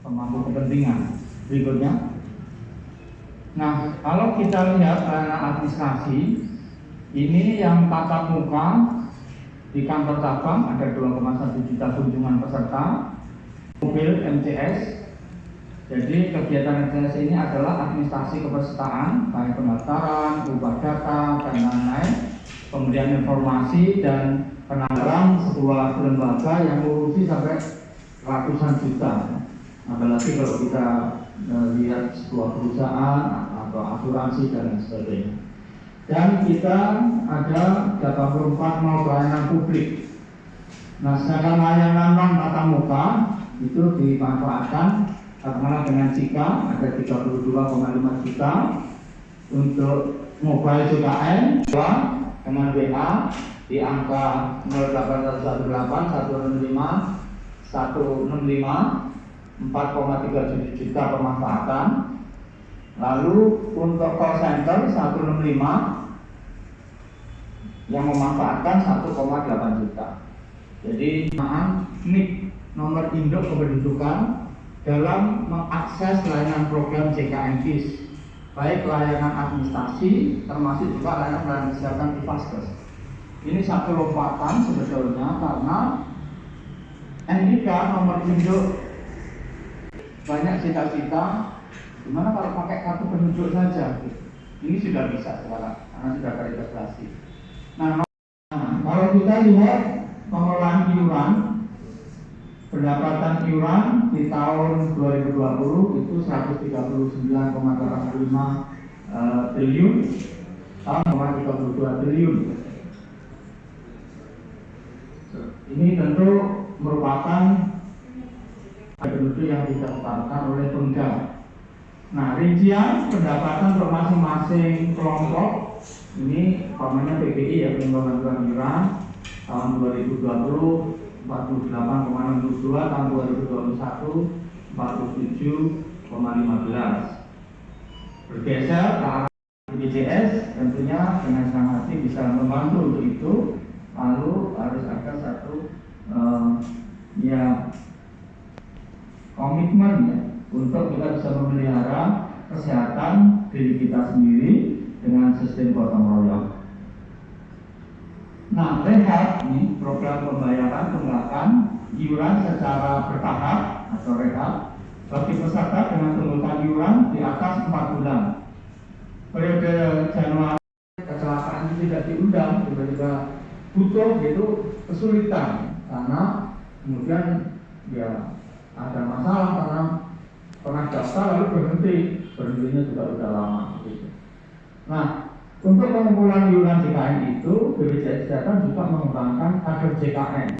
pemangku kepentingan. Berikutnya. Nah, kalau kita lihat layanan administrasi, ini yang tatap muka di kantor cabang ada 2,1 juta kunjungan peserta, mobil MCS. Jadi kegiatan MCS ini adalah administrasi kepesertaan, baik pendaftaran, ubah data, dan lain-lain, pemberian informasi dan penanggalan sebuah lembaga yang mengurusi sampai ratusan juta. Apalagi kalau kita lihat sebuah perusahaan atau asuransi dan lain sebagainya. Dan kita ada 84 mau pelayanan publik. Nah, sedangkan layanan non tatap muka itu dimanfaatkan katakanlah dengan Cika ada 32,5 juta untuk mobile JKN dengan WA di angka 08118 165 165 4,37 juta pemanfaatan. Lalu untuk call center 165 yang memanfaatkan 1,8 juta. Jadi NIK nomor induk kependudukan dalam mengakses layanan program JKN KIS, baik layanan administrasi termasuk juga layanan kesehatan Vaskes. Ini satu lompatan sebetulnya karena NIK nomor induk banyak cita-cita, gimana kalau pakai kartu penduduk saja? Ini sudah bisa sekarang, karena sudah terintegrasi. Nah, kalau kita lihat pengelolaan iuran, pendapatan iuran di tahun 2020 itu 139,85 triliun, tahun 32 triliun. Ini tentu merupakan penduduk yang didaftarkan oleh Pemda. Nah, rincian pendapatan untuk masing-masing kelompok ini umpamanya PBI ya, pengelolaan iuran tahun 2020 48,62, tahun 2021 47,15. Bergeser ke arah BPJS tentunya dengan senang hati bisa membantu untuk itu. Lalu harus ada satu komitmen ya, untuk kita bisa memelihara kesehatan diri kita sendiri dengan sistem gotong royong. Nah, rehab ini program pembayaran tunggakan iuran secara bertahap atau rehab bagi peserta dengan tunggakan iuran di atas 4 bulan. Periode Januari kecelakaan itu tidak diundang, tiba-tiba butuh gitu kesulitan karena kemudian ya ada masalah karena pernah daftar lalu berhentinya juga udah lama gitu. Nah, untuk pengumpulan iuran JKN itu BPJS Kesehatan juga mengembangkan kader JKN.